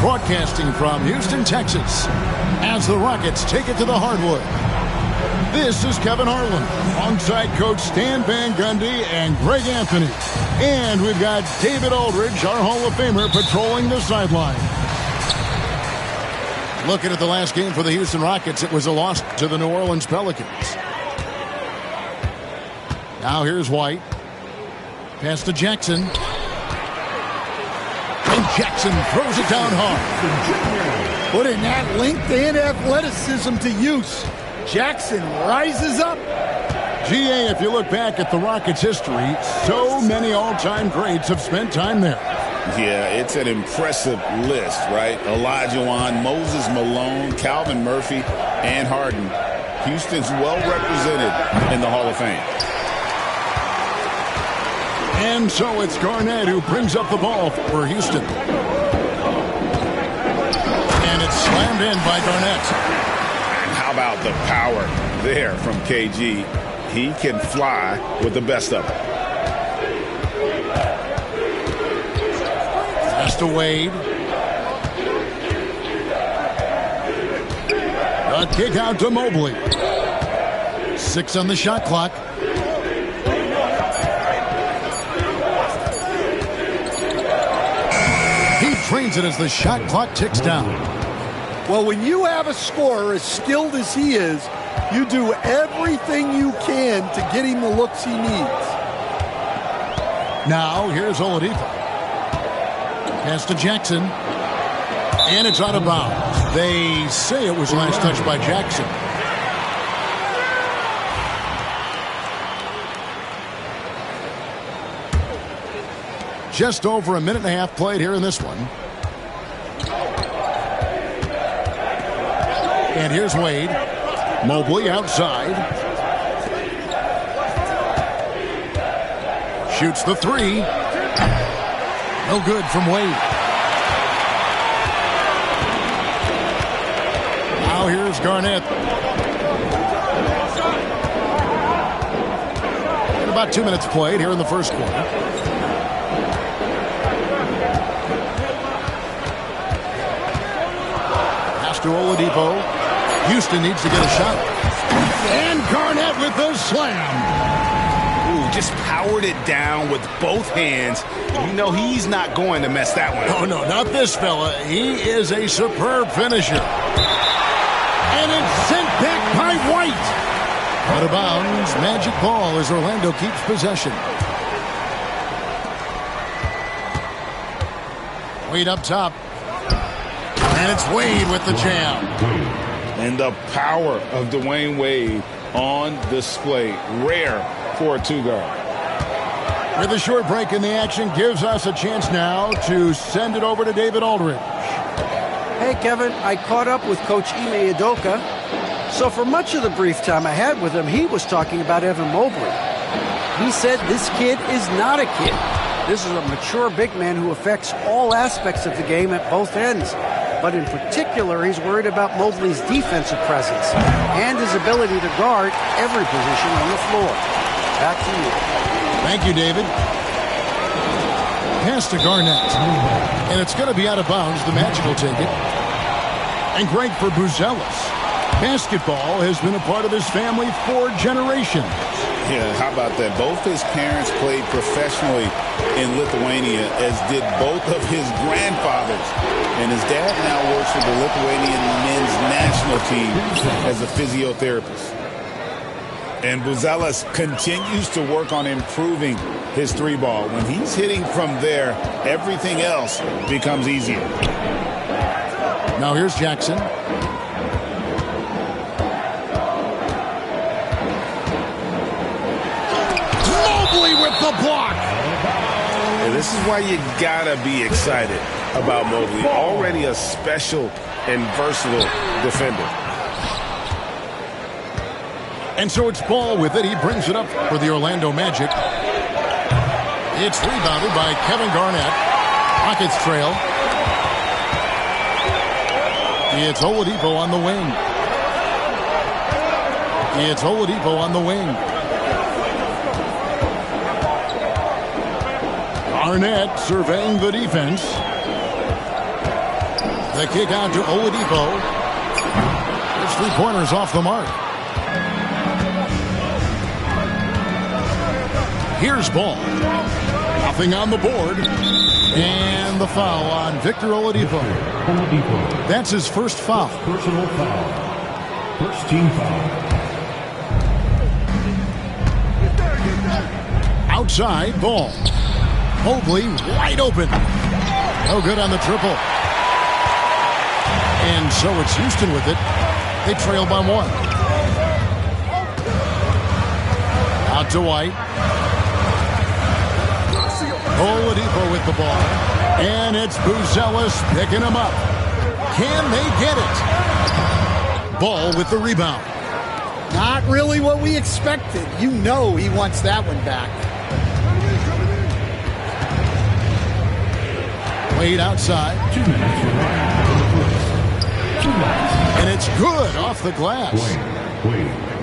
Broadcasting from Houston, Texas, as the Rockets take it to the hardwood. This is Kevin Harlan, alongside Coach Stan Van Gundy and Greg Anthony. And we've got David Aldridge, our Hall of Famer, patrolling the sideline. Looking at the last game for the Houston Rockets, it was a loss to the New Orleans Pelicans. Now here's White. Pass to Jackson. And Jackson throws it down hard. Putting that length and athleticism to use. Jackson rises up. GA, if you look back at the Rockets' history, so many all-time greats have spent time there. Yeah, it's an impressive list, right? Olajuwon, Moses Malone, Calvin Murphy, and Harden. Houston's well represented in the Hall of Fame. And so it's Garnett who brings up the ball for Houston. And it's slammed in by Garnett. How about the power there from KG? He can fly with the best of them. Pass to Wade. A kick out to Mobley. 6 on the shot clock. He trains it as the shot clock ticks down. Well, when you have a scorer as skilled as he is, you do everything you can to get him the looks he needs. Now, here's Oladipo. Pass to Jackson. And it's out of bounds. They say it was last touched by Jackson. Just over a minute and a half played here in this one. And here's Wade. Mobley outside. Shoots the three. No good from Wade. Now here's Garnett. And about 2 minutes played here in the first quarter. Pass to Oladipo. Houston needs to get a shot. And Garnett with the slam. Ooh, just powered it down with both hands. You know he's not going to mess that one up. Oh, no, not this fella. He is a superb finisher. And it's sent back by White. Out of bounds, magic ball as Orlando keeps possession. Wade up top. And it's Wade with the jam. And the power of Dwayne Wade on display. Rare for a two-guard. With a short break in the action, gives us a chance now to send it over to David Aldridge. Hey, Kevin, I caught up with Coach Ime Udoka. So for much of the brief time I had with him, he was talking about Evan Mobley. He said this kid is not a kid. This is a mature big man who affects all aspects of the game at both ends. But in particular, he's worried about Mobley's defensive presence and his ability to guard every position on the floor. Back to you. Thank you, David. Pass to Garnett. And it's going to be out of bounds. The Magic will take it. And great for Buzelis. Basketball has been a part of his family for generations. Yeah, how about that? Both his parents played professionally in Lithuania, as did both of his grandfathers. And his dad now works for the Lithuanian men's national team as a physiotherapist. And Buzelis continues to work on improving his three ball. When he's hitting from there, everything else becomes easier. Now here's Jackson. Mobley with the block. And this is why you gotta be excited about Mobley. Already a special and versatile defender. And so it's Ball with it. He brings it up for the Orlando Magic. It's rebounded by Kevin Garnett. Rockets trail. It's Oladipo on the wing. It's Oladipo on the wing. Garnett surveying the defense. The kick out to Oladipo. His three-pointers off the mark. Here's Ball. Nothing on the board. And the foul on Victor Oladipo. That's his first foul. Personal foul. First team foul. Outside, Ball. Mobley wide open. No good on the triple. And so it's Houston with it. They trail by one. Out to White. Oladipo with the ball. And it's Buzelis picking him up. Can they get it? Ball with the rebound. Not really what we expected. You know he wants that one back. Wade outside. 2 minutes remaining. 2 minutes. And it's good off the glass.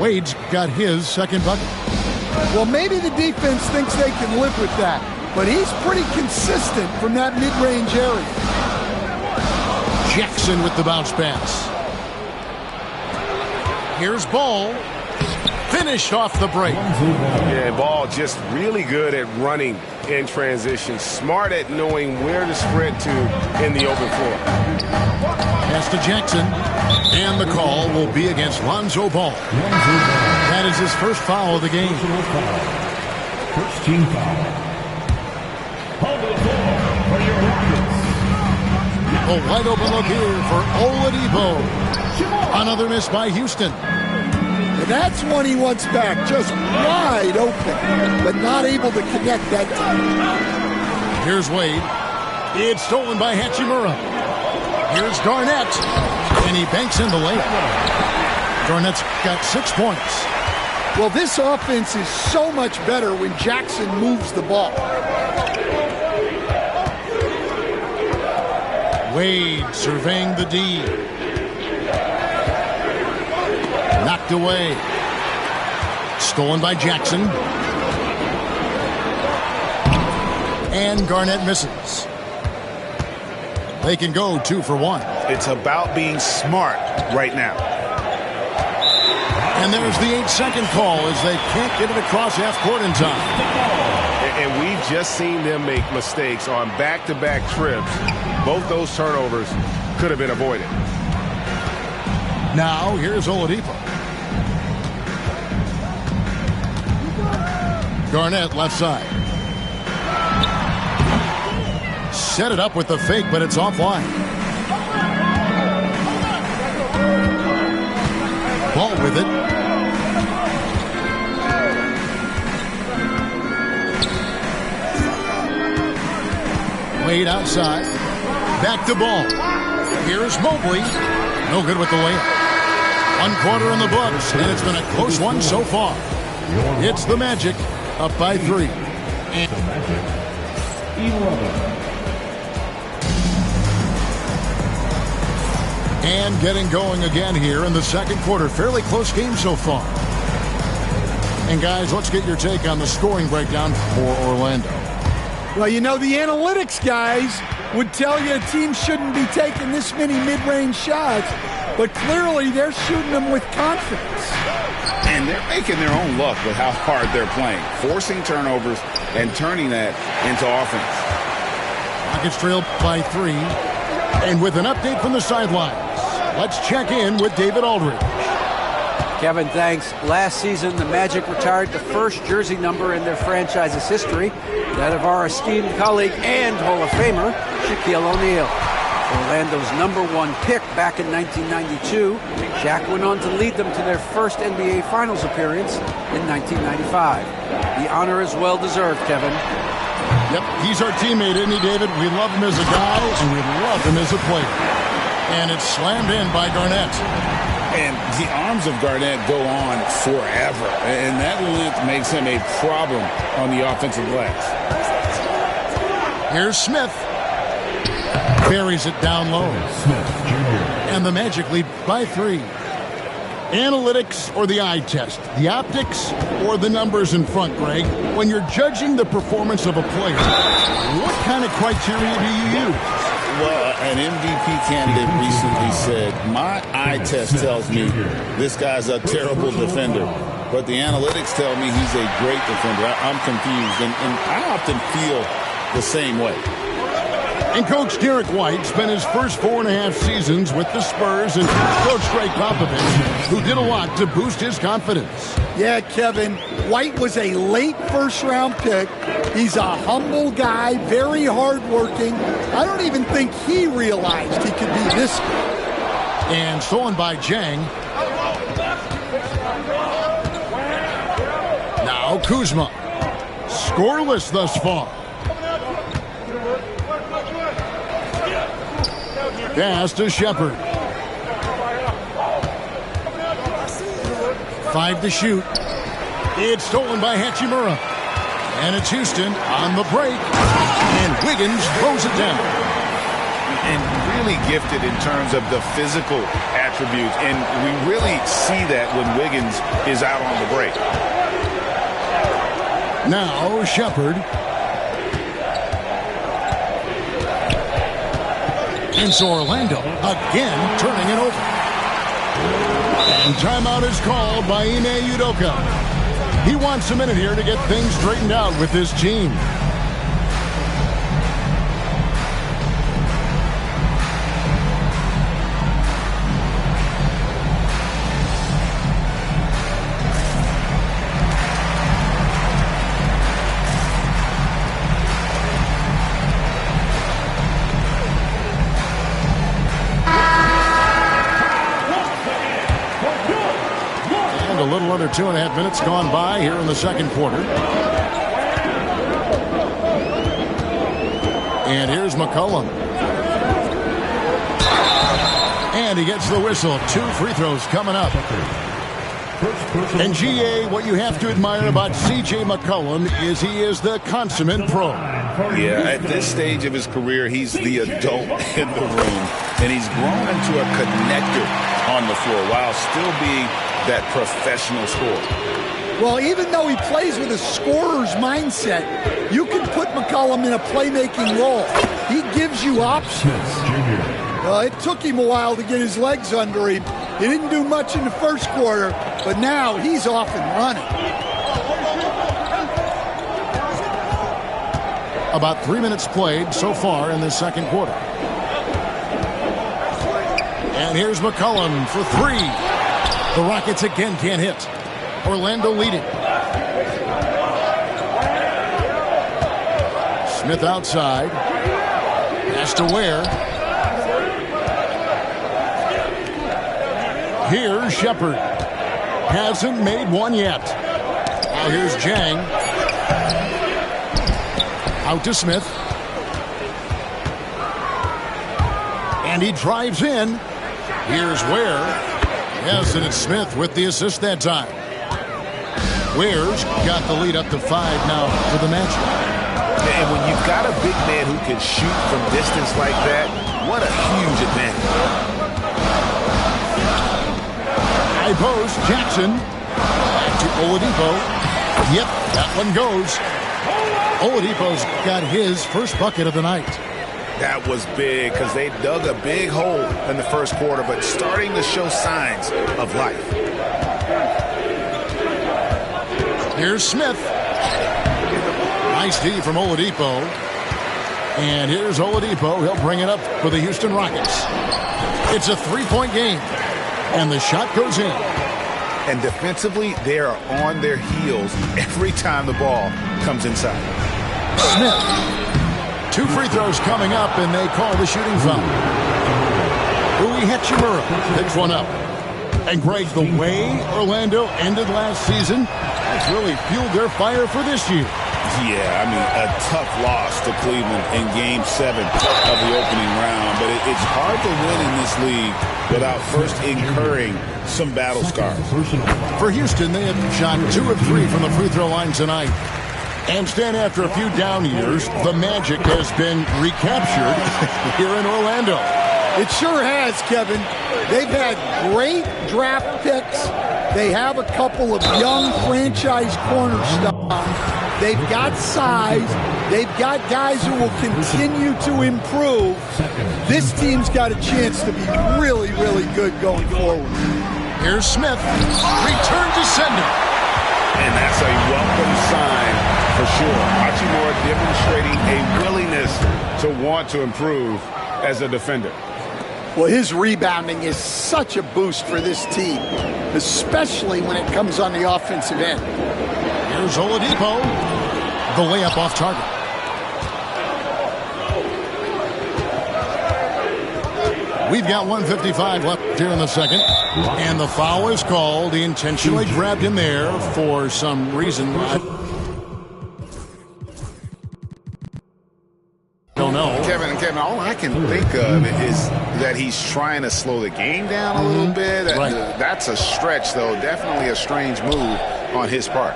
Wade's got his second bucket. Well, maybe the defense thinks they can live with that, but he's pretty consistent from that mid-range area. Jackson with the bounce pass. Here's Ball. Finished off the break. Yeah, Ball just really good at running in transition. Smart at knowing where to sprint to in the open floor. Pass to Jackson. And the call will be against Lonzo Ball. That is his first foul of the game. First team foul. Hold the floor for your Rockets. A wide open look here for Oladipo. Another miss by Houston. And that's one he wants back, just wide open, but not able to connect that time. Here's Wade. It's stolen by Hachimura. Here's Garnett. And he banks in the layup. Garnett's got 6 points. Well, this offense is so much better when Jackson moves the ball. Wade surveying the D. Knocked away. Stolen by Jackson. And Garnett misses. They can go 2 for 1. It's about being smart right now. And there's the 8-second call as they can't get it across half court in time. And we've just seen them make mistakes on back-to-back trips. Both those turnovers could have been avoided. Now here's Oladipo. Garnett left side. Set it up with the fake, but it's offline. Ball with it. Wade outside. Back to Ball. Here's Mobley. No good with the layup. 1 quarter in the books, and it's been a close one so far. It's the Magic up by 3. And getting going again here in the second quarter. Fairly close game so far. And guys, let's get your take on the scoring breakdown for Orlando. Well, you know, the analytics guys would tell you a team shouldn't be taking this many mid-range shots, but clearly they're shooting them with confidence. And they're making their own luck with how hard they're playing, forcing turnovers and turning that into offense. Rockets trail by 3. And with an update from the sidelines, let's check in with David Aldridge. Kevin, thanks. Last season, the Magic retired the first jersey number in their franchise's history, that of our esteemed colleague and Hall of Famer, Shaquille O'Neal. Orlando's #1 pick back in 1992, Shaq went on to lead them to their first NBA Finals appearance in 1995. The honor is well-deserved, Kevin. Yep, he's our teammate, isn't he, David? We love him as a guy, and we love him as a player. And it's slammed in by Garnett. And the arms of Garnett go on forever. And that length makes him a problem on the offensive glass. Here's Smith. Buries it down low. And the Magic lead by 3. Analytics or the eye test? The optics or the numbers in front, Greg? When you're judging the performance of a player, what kind of criteria do you use? Well, an MVP candidate recently said, my eye test tells me this guy's a terrible defender, but the analytics tell me he's a great defender. I'm confused, and I often feel the same way. And Coach Derek White spent his first 4.5 seasons with the Spurs and Coach Greg Popovich, who did a lot to boost his confidence. Yeah, Kevin, White was a late first-round pick. He's a humble guy, very hardworking. I don't even think he realized he could be this good. And stolen by Jang. Now Kuzma. Scoreless thus far. Pass to Shepard. 5 to shoot. It's stolen by Hachimura. And it's Houston on the break. And Wiggins throws it down. And really gifted in terms of the physical attributes. And we really see that when Wiggins is out on the break. Now Shepard. And so Orlando again turning it over. And timeout is called by Ime Udoka. He wants a minute here to get things straightened out with his team. A little under 2.5 minutes gone by here in the second quarter. And here's McCollum. And he gets the whistle. 2 free throws coming up. And GA, what you have to admire about C.J. McCollum is he is the consummate pro. Yeah, at this stage of his career, he's the adult in the room. And he's grown into a connector on the floor while still being that professional scorer. Well, even though he plays with a scorer's mindset, you can put McCollum in a playmaking role. He gives you options. It took him a while to get his legs under him. He didn't do much in the first quarter, but now he's off and running. About 3 minutes played so far in the second quarter. And here's McCollum for 3. The Rockets again can't hit. Orlando leading. Smith outside. Pass to Ware. Here's Shepard. Hasn't made one yet. Now here's Jang. Out to Smith. And he drives in. Here's Ware. Yes, and it's Smith with the assist that time. Ware's got the lead up to 5 now for the Magic. And when you've got a big man who can shoot from distance like that, what a huge advantage. High post, Jackson. Back to Oladipo. Yep, that one goes. Oladipo's got his first bucket of the night. That was big because they dug a big hole in the first quarter, but starting to show signs of life. Here's Smith. Nice D from Oladipo. And here's Oladipo. He'll bring it up for the Houston Rockets. It's a 3-point game. And the shot goes in. And defensively, they are on their heels every time the ball comes inside. Smith. 2 free throws coming up, and they call the shooting foul. Rui Hachimura picks one up. And Greg, the way Orlando ended last season has really fueled their fire for this year. Yeah, I mean, a tough loss to Cleveland in Game 7 of the opening round. But it's hard to win in this league without first incurring some battle scars. For Houston, they have shot 2 of 3 from the free throw line tonight. And Stan, after a few down years, the magic has been recaptured here in Orlando. It sure has, Kevin. They've had great draft picks. They have a couple of young franchise cornerstones. They've got size. They've got guys who will continue to improve. This team's got a chance to be really, really good going forward. Here's Smith. Return to sender. And that's a welcome sign for sure. Hachimura demonstrating a willingness to want to improve as a defender. Well, his rebounding is such a boost for this team, especially when it comes on the offensive end. Here's Oladipo. The layup off target. We've got 1:55 left here in the second. And the foul is called. He intentionally grabbed him there for some reason. I don't know. Kevin, all I can think of is that he's trying to slow the game down a little bit. Right. That's a stretch, though. Definitely a strange move on his part.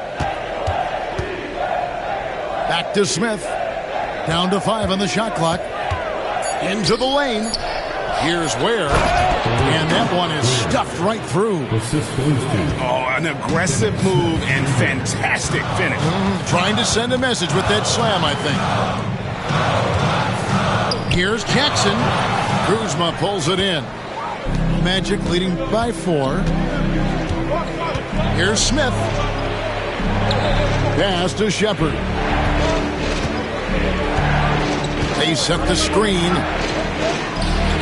Back to Smith. Down to 5 on the shot clock. Into the lane. Here's Ware. And that one is stuffed right through. Oh, an aggressive move and fantastic finish. Trying to send a message with that slam, I think. Here's Jackson. Kuzma pulls it in. Magic leading by 4. Here's Smith. Pass to Shepard. They set the screen.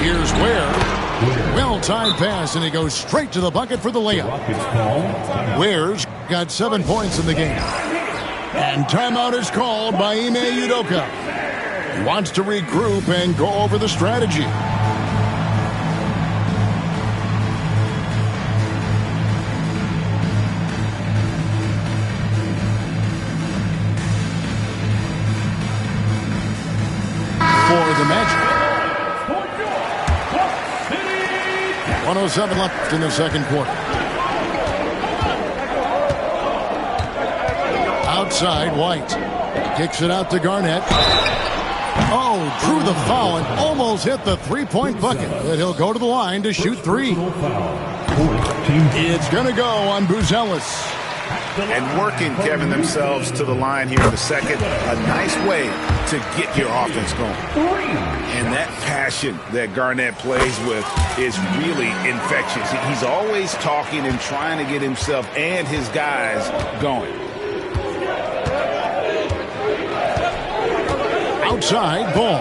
Here's Ware. Well-timed pass, and he goes straight to the bucket for the layup. Ware's got 7 points in the game. And timeout is called by Ime Udoka. He wants to regroup and go over the strategy. For the Magic. 1:07 left in the second quarter. Outside, White. Kicks it out to Garnett. Oh, drew the foul and almost hit the three-point bucket. But he'll go to the line to shoot 3. It's going to go on Buzelis. And working, Kevin, themselves to the line here in the second. A nice way to get your offense going. And that passion that Garnett plays with is really infectious. He's always talking and trying to get himself and his guys going. Outside, Ball.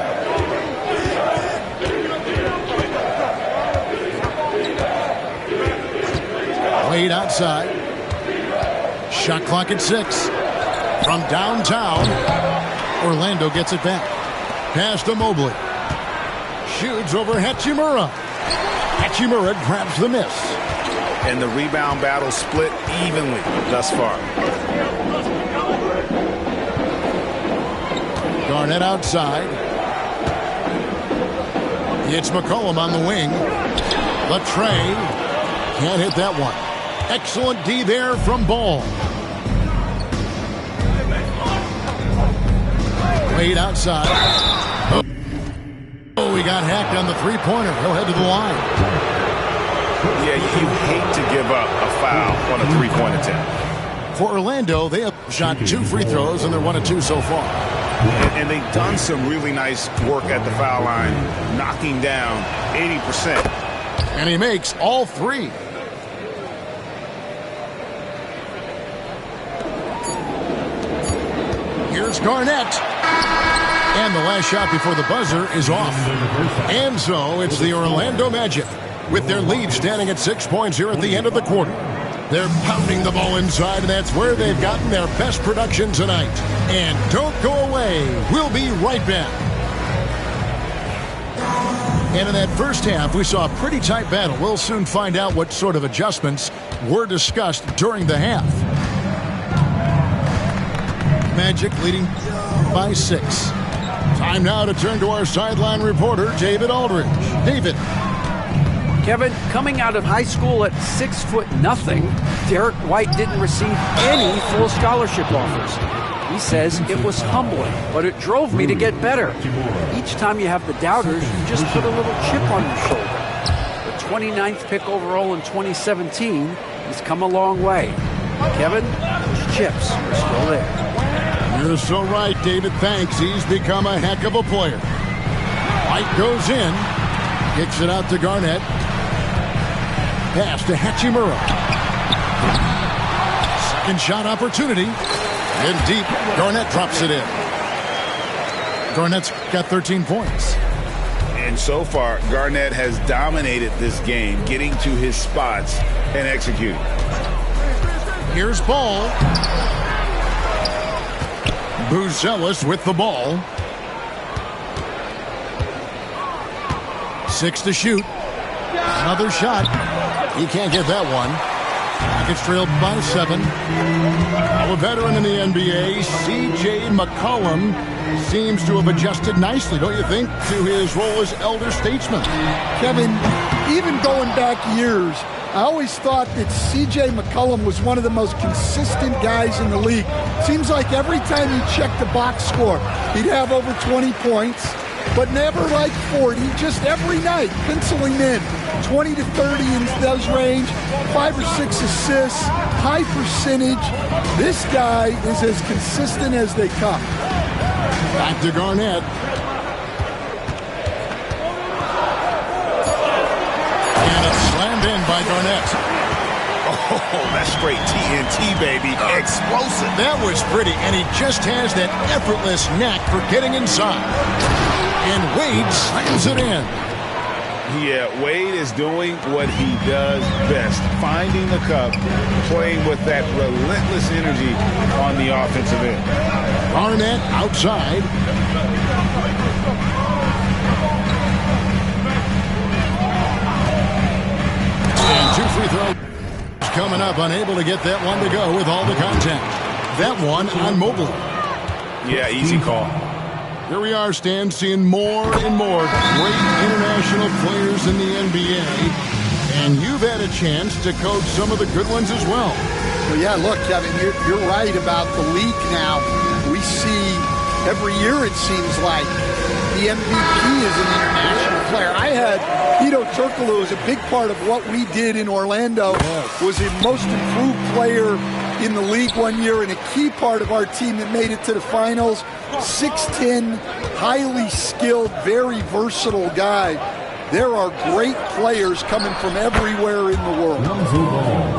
Wade outside. Shot clock at 6. From downtown, Orlando gets it back. Pass to Mobley. Shoots over Hachimura. Hachimura grabs the miss. And the rebound battle split evenly thus far. Garnett outside. It's McCollum on the wing. Latrey can't hit that one. Excellent D there from Ball. Wade outside. Oh, he got hacked on the three-pointer. He'll head to the line. Yeah, you hate to give up a foul on a three-point attempt. For Orlando, they have shot 2 free throws, and they're 1 of 2 so far. And they've done some really nice work at the foul line, knocking down 80%. And he makes all 3. Here's Garnett. And the last shot before the buzzer is off. And so it's the Orlando Magic with their lead standing at 6 points here at the end of the quarter. They're pounding the ball inside, and that's where they've gotten their best production tonight. And don't go away. We'll be right back. And in that first half, we saw a pretty tight battle. We'll soon find out what sort of adjustments were discussed during the half. Magic leading by 6. Time now to turn to our sideline reporter, David Aldridge. David. Kevin, coming out of high school at 6'0", Derek White didn't receive any full scholarship offers. He says it was humbling, but it drove me to get better. Each time you have the doubters, you just put a little chip on your shoulder. The 29th pick overall in 2017, he's come a long way. Kevin, those chips are still there. You're so right, David. Thanks. He's become a heck of a player. White goes in, kicks it out to Garnett. Pass to Hachimura. Second shot opportunity. In deep, Garnett drops it in. Garnett's got 13 points. And so far, Garnett has dominated this game, getting to his spots and executing. Here's Ball. Buzelis with the ball. 6 to shoot. Another shot. He can't get that one. Rockets trailed by 7. A veteran in the NBA, C.J. McCollum, seems to have adjusted nicely, don't you think, to his role as elder statesman? Kevin, even going back years, I always thought that C.J. McCollum was one of the most consistent guys in the league. Seems like every time he checked the box score, he'd have over 20 points, but never like 40, just every night, penciling in 20 to 30 in those range, 5 or 6 assists, high percentage. This guy is as consistent as they come. Back to Garnett. And it's slammed in by Garnett. Oh, that's straight TNT, baby. Explosive. That was pretty, and he just has that effortless knack for getting inside. And Wade slams it in. Yeah, Wade is doing what he does best, finding the cup, playing with that relentless energy on the offensive end. Garnett outside. And 2 free throws coming up, unable to get that one to go with all the contact. That one on Mobley. Yeah, easy call. Here we are, Stan, seeing more and more great international players in the NBA. And you've had a chance to coach some of the good ones as well. Well, yeah, look, Kevin, you're right about the league now. We see every year, it seems like, the MVP is an international player. I had Hedo Turkoglu as a big part of what we did in Orlando. Yes. Was the most improved player in the league one year and a key part of our team that made it to the finals. 6'10", highly skilled, very versatile guy. There are great players coming from everywhere in the world.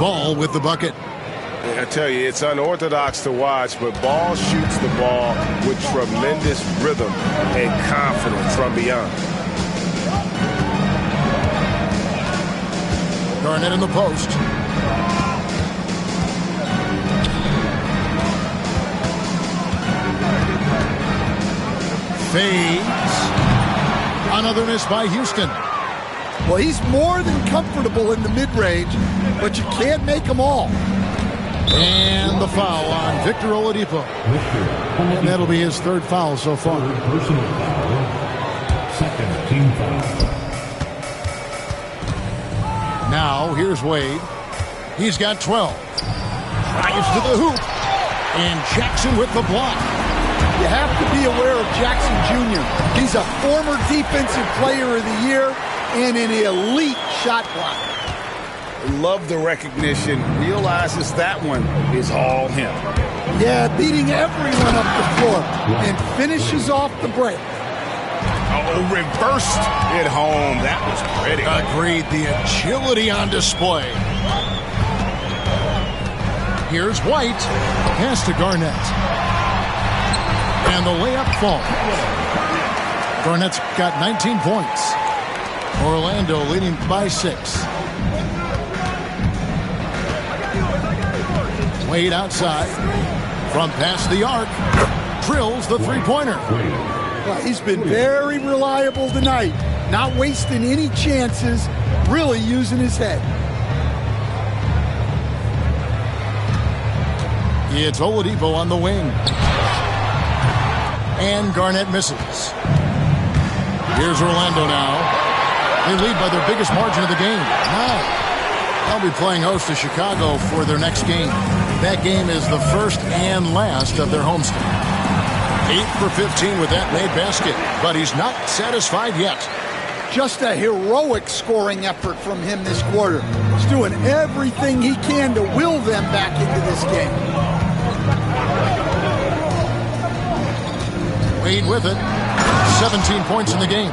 Ball with the bucket. I tell you, it's unorthodox to watch, but Ball shoots the ball with tremendous rhythm and confidence from beyond. Garnett in the post. Fades. Another miss by Houston. Well, he's more than comfortable in the mid-range, but you can't make them all. And the foul on Victor Oladipo. And that'll be his 3rd foul so far. Personal foul. Second team foul. Now, here's Wade. He's got 12. Drives to the hoop. And Jackson with the block. You have to be aware of Jackson Jr. He's a former defensive player of the year and an elite shot blocker. Love the recognition. Realizes that one is all him. Yeah, beating everyone up the floor and finishes off the break. Oh, reversed it home. That was pretty. Agreed. The agility on display. Here's White. Pass to Garnett. And the layup falls. Garnett's got 19 points. Orlando leading by 6. Wade outside. From past the arc. Drills the three-pointer. Well, he's been very reliable tonight. Not wasting any chances. Really using his head. It's Oladipo on the wing. And Garnett misses. Here's Orlando now. They lead by their biggest margin of the game, 9. They'll be playing host to Chicago for their next game. That game is the first and last of their homestand. 8 for 15 with that made basket, but he's not satisfied yet. Just a heroic scoring effort from him this quarter. He's doing everything he can to will them back into this game. Wade with it. 17 points in the game.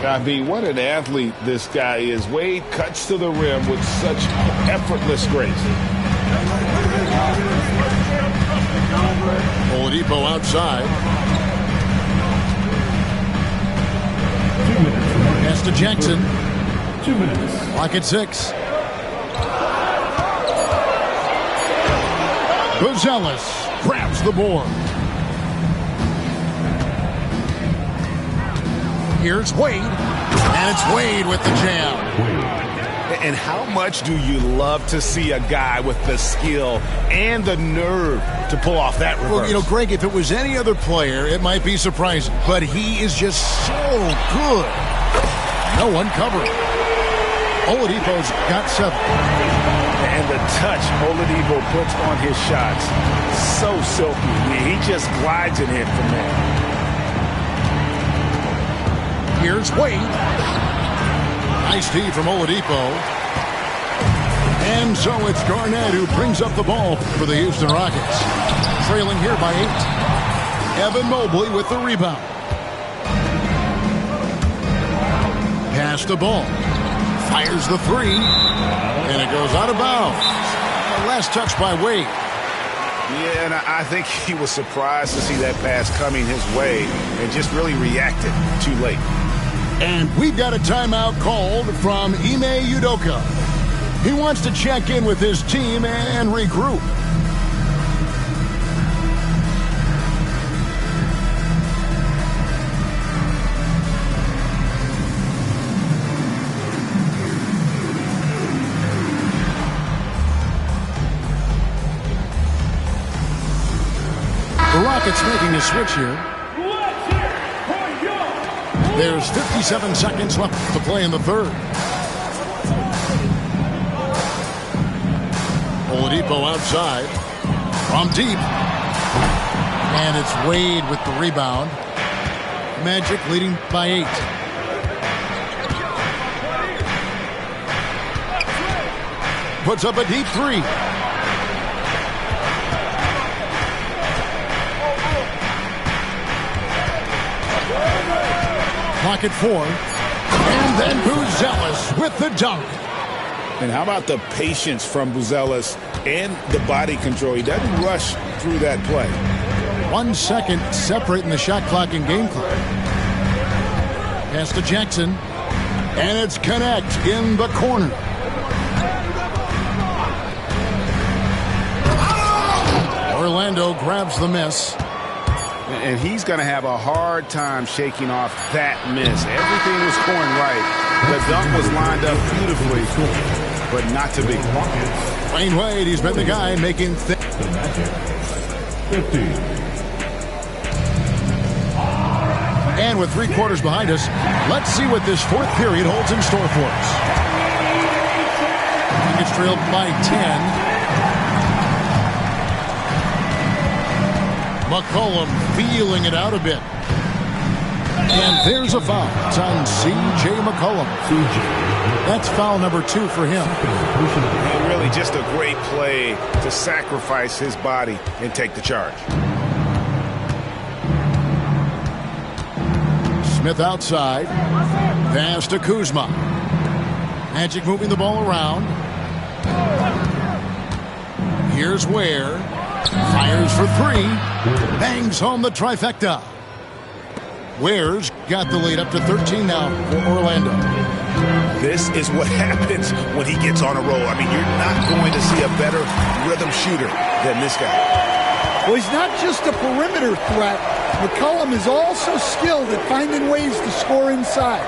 I mean, what an athlete this guy is. Wade cuts to the rim with such effortless grace. Oladipo outside. Pass to Jackson. 2 minutes. Clock at 6. Buzelis grabs the board. Here's Wade, and it's Wade with the jam. And how much do you love to see a guy with the skill and the nerve to pull off that reverse? Well, you know, Greg, if it was any other player, it might be surprising, but he is just so good. No one covering. Oladipo's got 7. And the touch Oladipo puts on his shots, so silky. He just glides it in from there. Here's Wade. Nice D from Oladipo. And so it's Garnett who brings up the ball for the Houston Rockets. Trailing here by 8. Evan Mobley with the rebound. Pass the ball. Fires the 3. And it goes out of bounds. Last touch by Wade. Yeah, and I think he was surprised to see that pass coming his way and just really reacted too late. And we've got a timeout called from Ime Udoka. He wants to check in with his team and regroup. The Rockets making a switch here. There's 57 seconds left to play in the third. Oladipo outside. From deep. And it's Wade with the rebound. Magic leading by 8. Puts up a deep 3. Clock at 4. And then Buzelis with the dunk. And how about the patience from Buzelis and the body control? He doesn't rush through that play. 1 second separating the shot clock and game clock. Pass to Jackson. And it's Connect in the corner. Orlando grabs the miss. And he's going to have a hard time shaking off that miss. Everything was going right. The dunk was lined up beautifully, but not to be. Dwyane Wade, he's been the guy making things. 50. And with 3 quarters behind us, let's see what this 4th period holds in store for us. It's trailed by 10. McCollum feeling it out a bit. And there's a foul. It's on C.J. McCollum. That's foul number 2 for him. And really just a great play to sacrifice his body and take the charge. Smith outside. Pass to Kuzma. Magic moving the ball around. Here's Ware. Fires for 3. Bangs home the trifecta. Ware's got the lead up to 13 now for Orlando. This is what happens when he gets on a roll. I mean, you're not going to see a better rhythm shooter than this guy. Well, he's not just a perimeter threat. McCollum is also skilled at finding ways to score inside.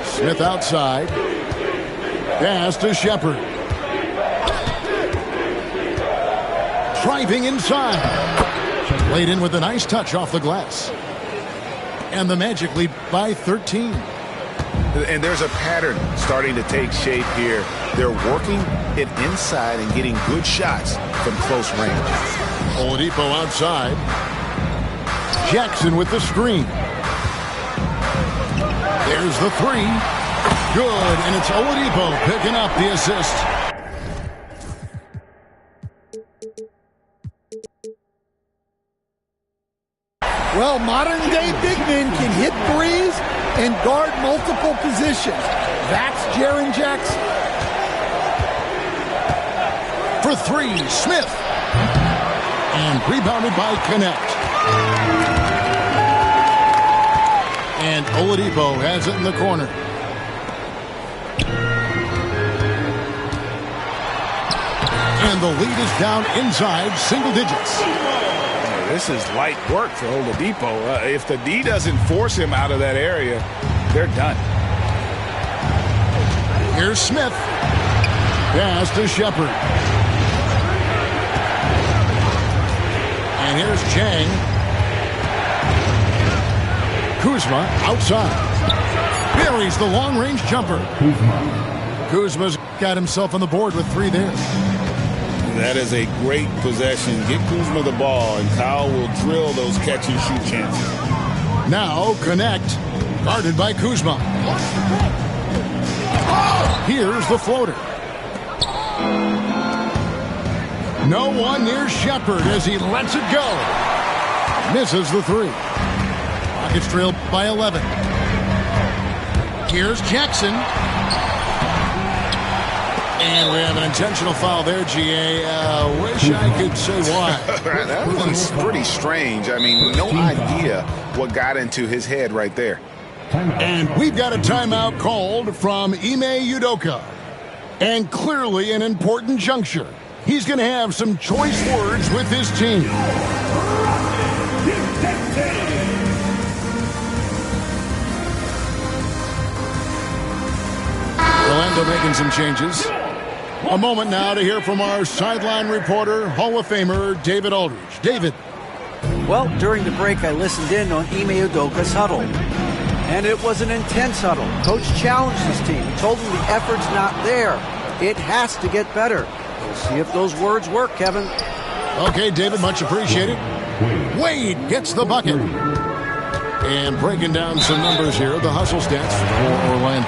Smith outside. Pass to Shepard. driving inside. Laid in with a nice touch off the glass. And the Magic lead by 13. And there's a pattern starting to take shape here. They're working it inside and getting good shots from close range. Oladipo outside. Jackson with the screen. There's the three. Good, and it's Oladipo picking up the assist. Well, modern-day big men can hit threes and guard multiple positions. That's Jaren Jackson. For three, Smith. And rebounded by Connect. And Oladipo has it in the corner. And the lead is down inside single digits. This is light work for Oladipo. If the D doesn't force him out of that area, they're done. Here's Smith. Pass to Shepard. And here's Chang. Kuzma outside. Buries the long-range jumper. Kuzma's got himself on the board with three there. That is a great possession. Get Kuzma the ball, and Kyle will drill those catch-and-shoot chances. Now Connect, guarded by Kuzma. Here's the floater. No one near Shepard as he lets it go. Misses the three. Rockets trail by 11. Here's Jackson. And we have an intentional foul there, GA. Wish I could say why. That one's pretty strange. I mean, no idea what got into his head right there. And we've got a timeout called from Ime Udoka. And clearly an important juncture. He's going to have some choice words with his team. Orlando making some changes. A moment now to hear from our sideline reporter, Hall of Famer David Aldridge. David. Well, during the break, I listened in on Ime Udoka's huddle. And it was an intense huddle. Coach challenged his team. He told them the effort's not there. It has to get better. We'll see if those words work, Kevin. Okay, David, much appreciated. Wade gets the bucket. And breaking down some numbers here, the hustle stats for Orlando.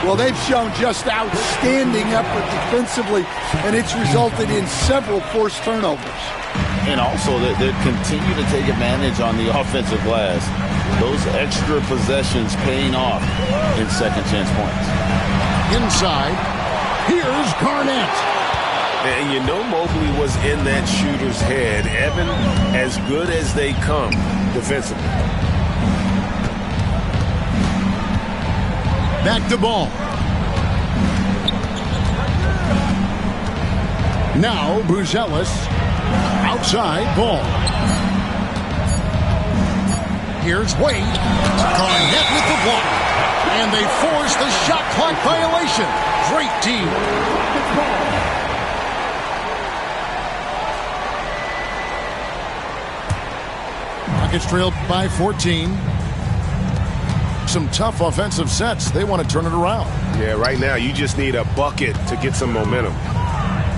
Well, they've shown just outstanding effort defensively, and it's resulted in several forced turnovers. And also, they continue to take advantage on the offensive glass. Those extra possessions paying off in second chance points. Inside, here's Garnett. And you know Mobley was in that shooter's head. Evan, as good as they come defensively. Back to ball. Now Buzelis outside ball. Here's Wade. Garnett with the block. And they force the shot clock violation. Great team. Rockets trail by 14. Some tough offensive sets. They want to turn it around. Yeah, right now you just need a bucket to get some momentum.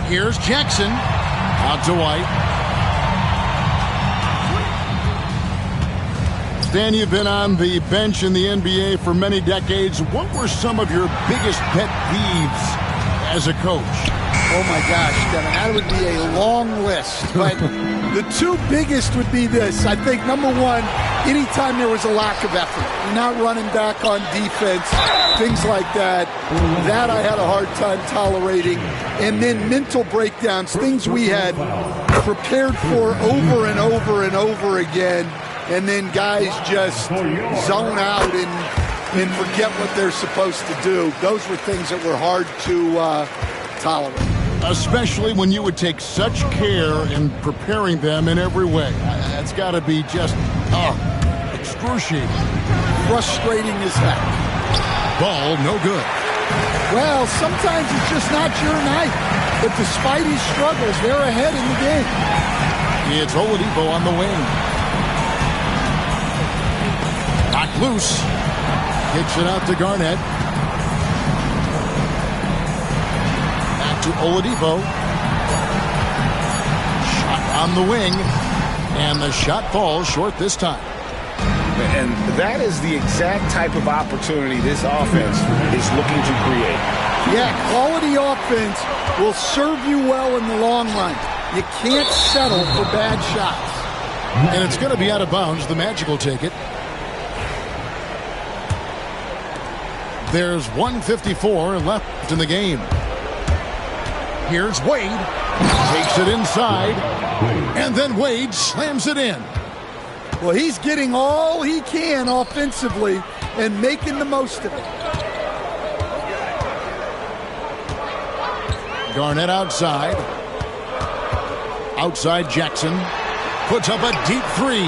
Here's Jackson. Out to White. Stan, you've been on the bench in the NBA for many decades. What were some of your biggest pet peeves as a coach? Oh, my gosh, Kevin, that would be a long list. But the two biggest would be this. I think, number one, anytime there was a lack of effort, you're not running back on defense, things like that, that I had a hard time tolerating. And then mental breakdowns, things we had prepared for over and over and over again, and then guys just zone out and forget what they're supposed to do. Those were things that were hard to tolerate. Especially when you would take such care in preparing them in every way. That's got to be just excruciating. Frustrating as heck. Ball no good. Well, sometimes it's just not your night. But despite his struggles, they're ahead in the game. It's Oladipo on the wing. Knocked loose. Kicks it out to Garnett. Back to Oladipo. Shot on the wing. And the shot falls short this time. And that is the exact type of opportunity this offense is looking to create. Yeah, quality offense will serve you well in the long run. You can't settle for bad shots. And it's going to be out of bounds. The Magic will take it. There's 1:54 left in the game. Here's Wade. Takes it inside. And then Wade slams it in. Well, he's getting all he can offensively and making the most of it. Garnett outside. Outside Jackson. Puts up a deep three.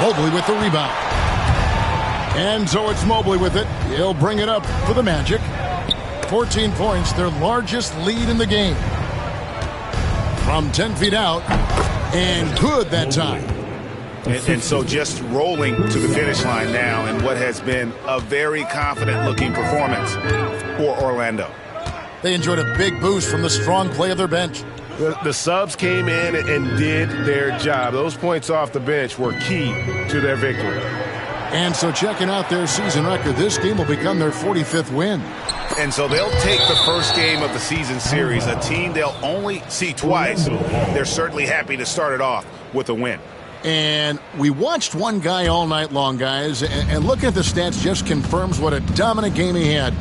Mobley with the rebound. And so it's Mobley with it. He'll bring it up for the Magic. 14 points, their largest lead in the game. From 10 feet out. And good that time. And so just rolling to the finish line now in what has been a very confident-looking performance for Orlando. They enjoyed a big boost from the strong play of their bench. The subs came in and did their job. Those points off the bench were key to their victory. And so checking out their season record, this game will become their 45th win. And so they'll take the first game of the season series, a team they'll only see twice. They're certainly happy to start it off with a win. And we watched one guy all night long, guys, and looking at the stats just confirms what a dominant game he had.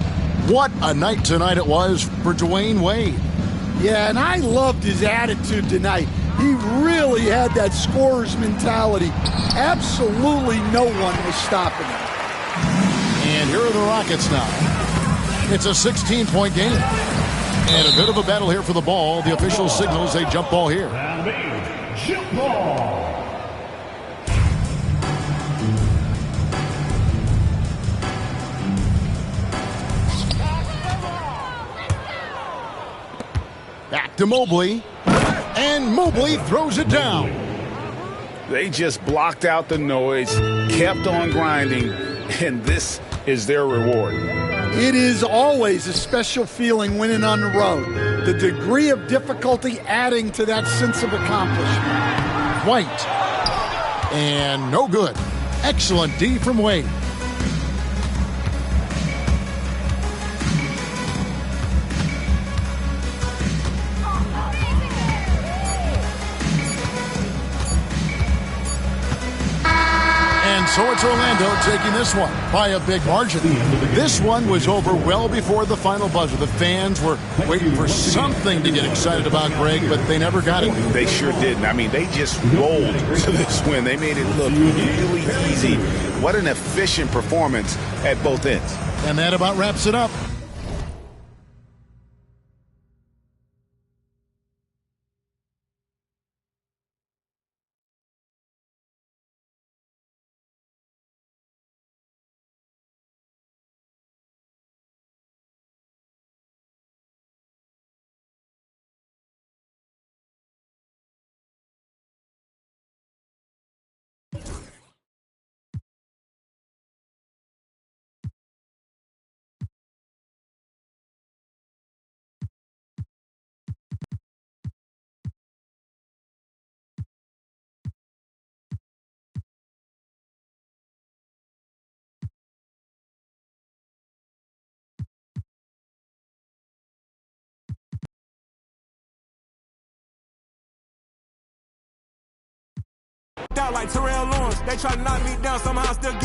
What a night tonight it was for Dwayne Wade. Yeah, and I loved his attitude tonight. He really had that scorer's mentality. Absolutely no one was stopping him. And here are the Rockets now. It's a 16-point game. And a bit of a battle here for the ball. The official signals a jump ball here. Jump ball. Back to Mobley. And Mobley throws it down. They just blocked out the noise, kept on grinding, and this is their reward. It is always a special feeling winning on the road. The degree of difficulty adding to that sense of accomplishment. White. And no good. Excellent D from Wade. So it's Orlando taking this one by a big margin. This one was over well before the final buzzer. The fans were waiting for something to get excited about, Greg, but they never got it. They sure didn't. I mean, they just rolled to this win. They made it look really easy. What an efficient performance at both ends. And that about wraps it up. Out like Terrell Lawrence, they try to knock me down, somehow still get